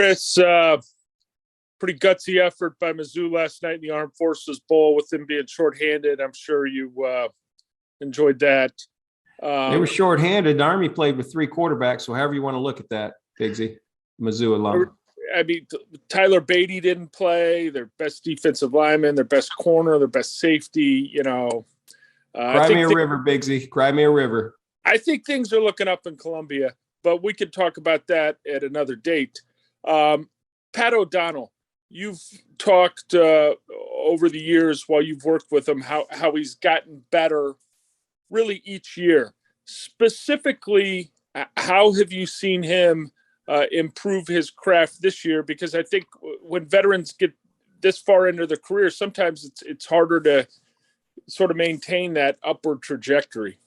Chris, pretty gutsy effort by Mizzou last night in the Armed Forces Bowl with them being shorthanded. I'm sure you enjoyed that. They were shorthanded. The Army played with three quarterbacks, so however you want to look at that, Bigsy, Mizzou alum. I mean, Tyler Beatty didn't play. Their best defensive lineman, their best corner, their best safety. Cry me a river, Bigsy. Cry me a river. I think things are looking up in Columbia, but we could talk about that at another date. Pat O'Donnell, you've talked over the years while you've worked with him how he's gotten better really each year. Specifically, how have you seen him improve his craft this year? Because I think when veterans get this far into their career, sometimes it's harder to sort of maintain that upward trajectory.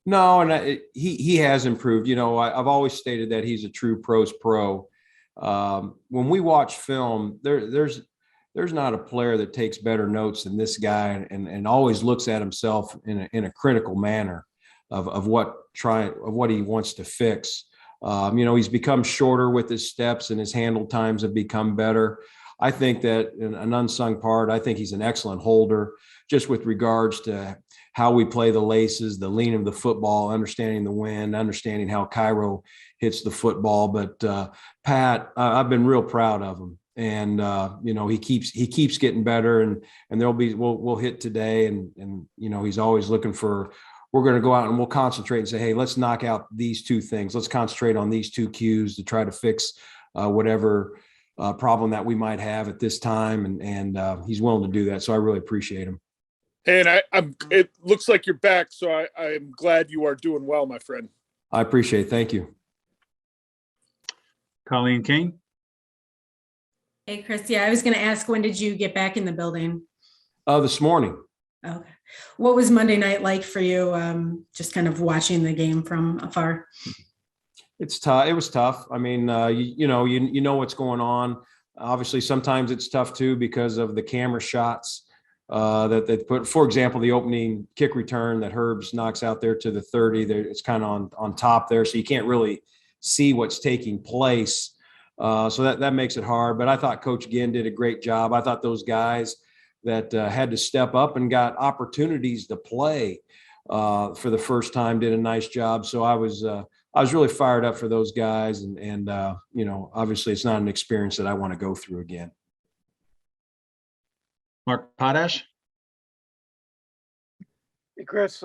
No, and he has improved. I've always stated that he's a true pro's pro. When we watch film, there's not a player that takes better notes than this guy, and always looks at himself in a critical manner of what he wants to fix. He's become shorter with his steps, and his handle times have become better. I think that an unsung part, I think he's an excellent holder, just with regards to how we play the laces, the lean of the football, understanding the wind, understanding how Cairo hits the football. But Pat, I've been real proud of him. And he keeps getting better, and we'll hit today, and he's always looking for. We're going to go out and we'll concentrate and say, hey, let's knock out these two things. Let's concentrate on these two cues to try to fix whatever problem that we might have at this time, and he's willing to do that. So I really appreciate him. Hey, and it looks like you're back, so I'm glad you are doing well, my friend. I appreciate it. Thank you. Colleen Kane. Hey, Chris. Yeah, I was going to ask, when did you get back in the building? This morning. Okay. What was Monday night like for you? Just kind of watching the game from afar. It's tough. It was tough. I mean, you know what's going on. Obviously, sometimes it's tough too because of the camera shots that they put. For example, the opening kick return that Herbs knocks out there to the 30. It's kind of on top there, so you can't really see what's taking place. So that makes it hard. But I thought Coach Ginn did a great job. I thought those guys that had to step up and got opportunities to play for the first time did a nice job. So I was really fired up for those guys. And obviously it's not an experience that I want to go through again. Mark Potash. Hey, Chris,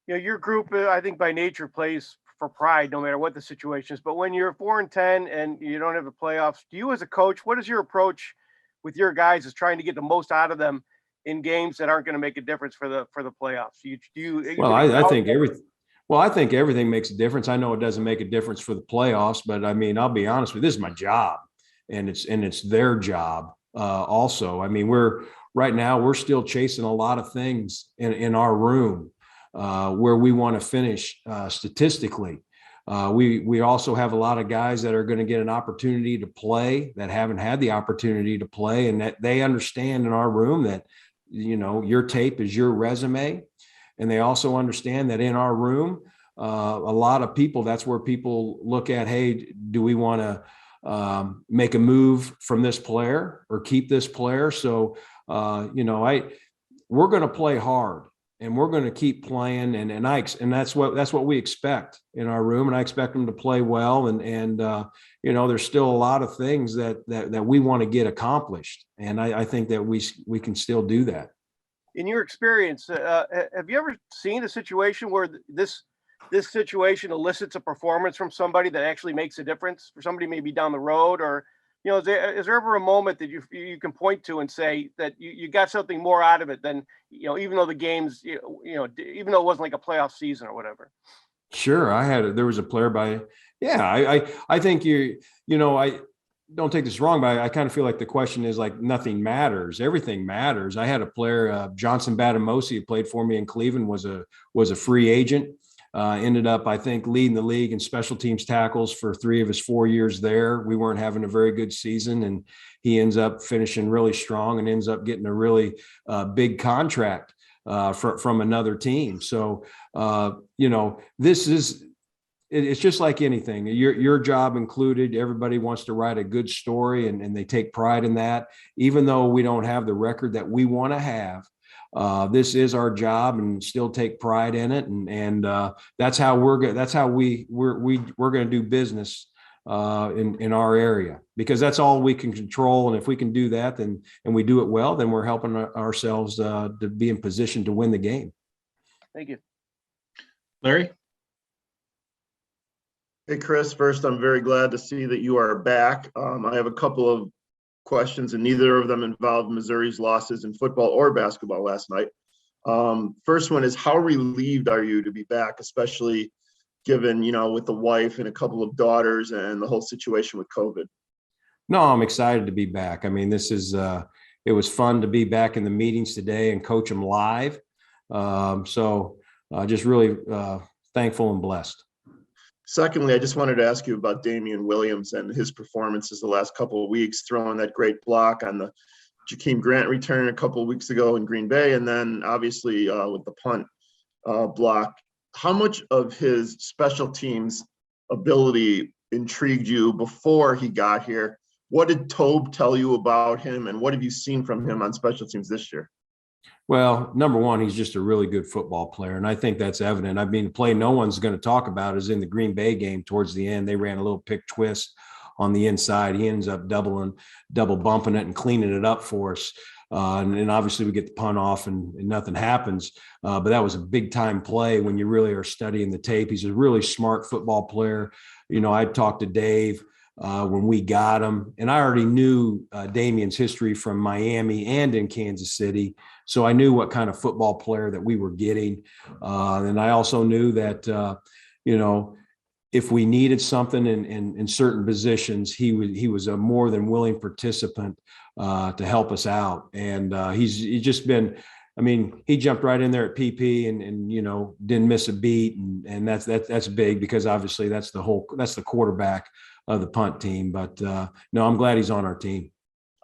your group, I think by nature plays for pride, no matter what the situation is. But when you're 4-10 and you don't have the playoffs, do you as a coach, what is your approach with your guys is trying to get the most out of them in games that aren't going to make a difference for the playoffs? I think everything makes a difference. I know it doesn't make a difference for the playoffs, but I mean, I'll be honest with you, this is my job, and it's their job also. I mean, right now we're still chasing a lot of things in our room where we want to finish statistically. We also have a lot of guys that are going to get an opportunity to play that haven't had the opportunity to play, and that they understand in our room that, your tape is your resume. And they also understand that in our room, a lot of people, that's where people look at, hey, do we want to make a move from this player or keep this player? So, we're going to play hard. And we're going to keep playing, and that's what we expect in our room, and I expect them to play well. And there's still a lot of things that we want to get accomplished, and I think that we can still do that. In your experience, have you ever seen a situation where this situation elicits a performance from somebody that actually makes a difference for somebody maybe down the road, or is there ever a moment that you can point to and say that you got something more out of it than, even though the games, even though it wasn't like a playoff season or whatever? Sure. There was a player I think I don't take this wrong, but I kind of feel like the question is like nothing matters. Everything matters. I had a player, Johnson Batamosi, who played for me in Cleveland, was a free agent. Ended up, I think, leading the league in special teams tackles for 3 of his 4 years there. We weren't having a very good season, and he ends up finishing really strong and ends up getting a really big contract from another team. So, it's just like anything. Your job included. Everybody wants to write a good story, and they take pride in that. Even though we don't have the record that we want to have, this is our job, and still take pride in it. And that's how we're going to do business in our area, because that's all we can control. And if we can do that, and we do it well, then we're helping ourselves to be in position to win the game. Thank you. Larry? Hey, Chris, first, I'm very glad to see that you are back. I have a couple of questions, and neither of them involved Missouri's losses in football or basketball last night. First one is, how relieved are you to be back, especially given, with the wife and a couple of daughters and the whole situation with COVID? No, I'm excited to be back. I mean, it was fun to be back in the meetings today and coach them live. So just really thankful and blessed. Secondly, I just wanted to ask you about Damian Williams and his performances the last couple of weeks, throwing that great block on the Jakeem Grant return a couple of weeks ago in Green Bay, and then obviously with the punt block. How much of his special teams ability intrigued you before he got here? What did Tobe tell you about him, and what have you seen from him on special teams this year? Well, number one, he's just a really good football player, and I think that's evident. I mean, the play no one's going to talk about is in the Green Bay game towards the end. They ran a little pick twist on the inside. He ends up double bumping it and cleaning it up for us. And obviously we get the punt off and nothing happens. But that was a big time play when you really are studying the tape. He's a really smart football player. I talked to Dave when we got him, and I already knew Damian's history from Miami and in Kansas City. So I knew what kind of football player that we were getting. And I also knew that, if we needed something in certain positions, he was a more than willing participant to help us out. And he's just been, he jumped right in there at PP and didn't miss a beat. And that's big, because obviously that's the quarterback of the punt team. But no, I'm glad he's on our team.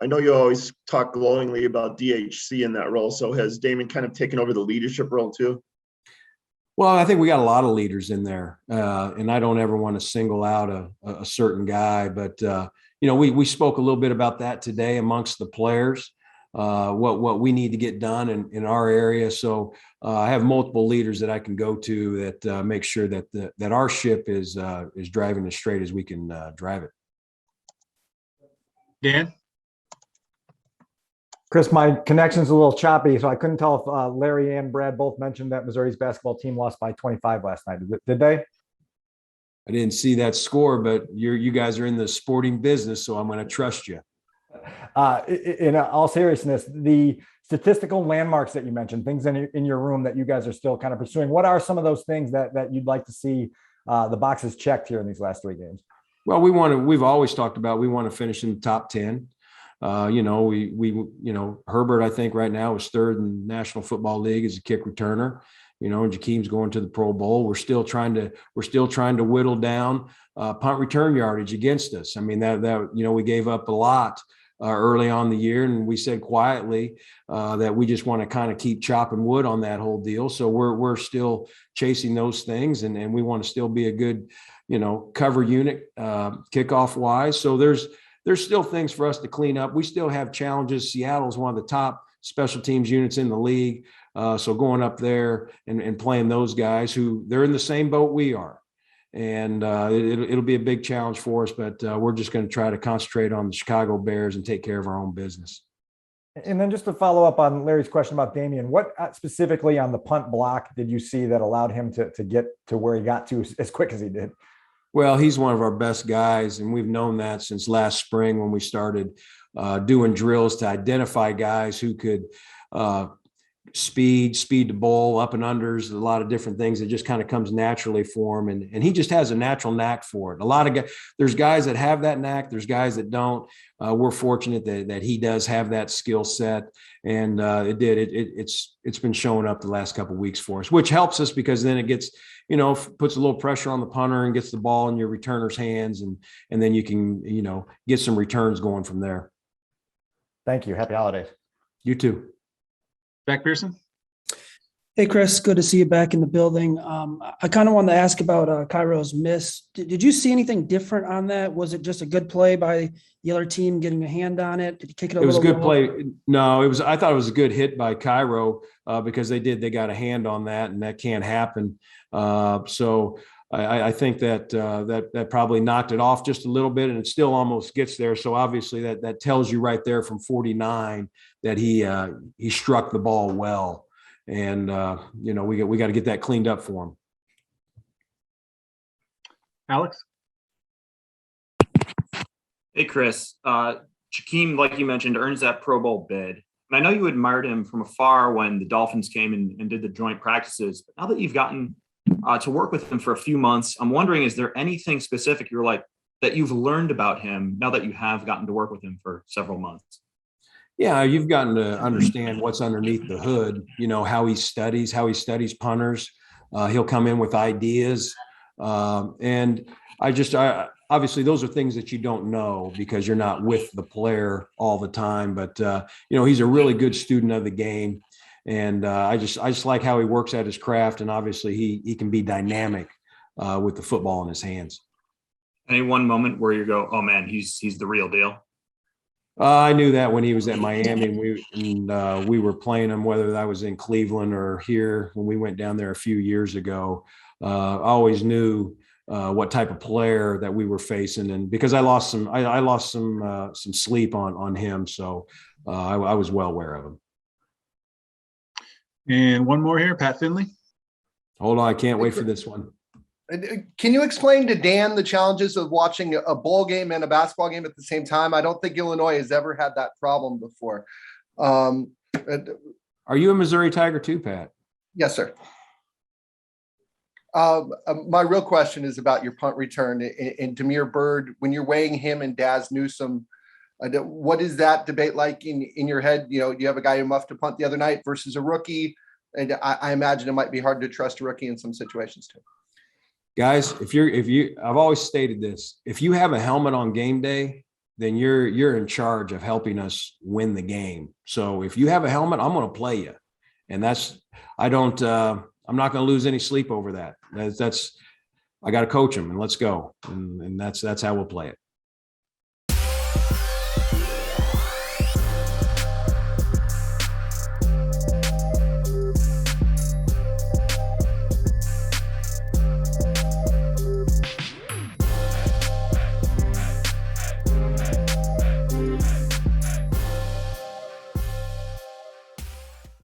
I know you always talk glowingly about DHC in that role. So has Damon kind of taken over the leadership role too? Well, I think we got a lot of leaders in there, and I don't ever want to single out a certain guy, but we spoke a little bit about that today amongst the players, what we need to get done in our area. So I have multiple leaders that I can go to that make sure that our ship is driving as straight as we can drive it. Dan? Chris, my connection's a little choppy, so I couldn't tell if Larry and Brad both mentioned that Missouri's basketball team lost by 25 last night. Did they? I didn't see that score, but you guys are in the sporting business, so I'm going to trust you. In all seriousness, the statistical landmarks that you mentioned, things in your room that you guys are still kind of pursuing, what are some of those things that you'd like to see the boxes checked here in these last 3 games? Well, we've always talked about, we want to finish in the top 10. Herbert, I think right now is third in the National Football League as a kick returner, and Jakeem's going to the Pro Bowl. We're still trying to whittle down punt return yardage against us. We gave up a lot early on the year, and we said quietly that we just want to kind of keep chopping wood on that whole deal. So we're still chasing those things, and we want to still be a good, cover unit kickoff wise. So there's still things for us to clean up. We still have challenges. Seattle's one of the top special teams units in the league. So going up there and playing those guys who they're in the same boat we are. And it'll be a big challenge for us, but we're just going to try to concentrate on the Chicago Bears and take care of our own business. And then just to follow up on Larry's question about Damian, what specifically on the punt block did you see that allowed him to get to where he got to as quick as he did? Well, he's one of our best guys, and we've known that since last spring when we started doing drills to identify guys who could speed to bowl, up and unders, a lot of different things that just kind of comes naturally for him. And he just has a natural knack for it. A lot of guys, there's guys that have that knack. There's guys that don't. We're fortunate that he does have that skill set. And it's been showing up the last couple of weeks for us, which helps us because then it gets, puts a little pressure on the punter and gets the ball in your returner's hands. And then you can, get some returns going from there. Thank you. Happy holidays. You too. Zach Pearson? Hey, Chris, good to see you back in the building. I kind of wanted to ask about Cairo's miss. Did you see anything different on that? Was it just a good play by the other team getting a hand on it? Did he kick it a It was a little good low? play. No, I thought it was a good hit by Cairo because they got a hand on that, and that can't happen. So I think that probably knocked it off just a little bit, and it still almost gets there. So obviously that tells you right there from 49 that he struck the ball well. And we got to get that cleaned up for him. Alex? Hey, Chris. Jakeem, like you mentioned, earns that Pro Bowl bid. And I know you admired him from afar when the Dolphins came and did the joint practices. But now that you've gotten to work with him for a few months, I'm wondering, is there anything specific that you've learned about him now that you have gotten to work with him for several months? Yeah, you've gotten to understand what's underneath the hood, how he studies punters. He'll come in with ideas. And obviously those are things that you don't know because you're not with the player all the time. But, he's a really good student of the game. And I just like how he works at his craft. And obviously he can be dynamic with the football in his hands. Any one moment where you go, oh man, he's the real deal? I knew that when he was at Miami and we were playing him, whether that was in Cleveland or here when we went down there a few years ago. I always knew what type of player that we were facing, and because I lost some sleep on him, so I was well aware of him. And one more here, Pat Finley. Hold on, I can't wait for this one. Can you explain to Dan the challenges of watching a bowl game and a basketball game at the same time? I don't think Illinois has ever had that problem before. Are you a Missouri Tiger too, Pat? Yes, sir. My real question is about your punt return and Damiere Byrd. When you're weighing him and Daz Newsome, what is that debate like in your head? You have a guy who muffed a punt the other night versus a rookie. And I imagine it might be hard to trust a rookie in some situations too. Guys, I've always stated this, if you have a helmet on game day, then you're in charge of helping us win the game. So if you have a helmet, I'm going to play you. And I'm not going to lose any sleep over that. I got to coach them and let's go. And that's how we'll play it.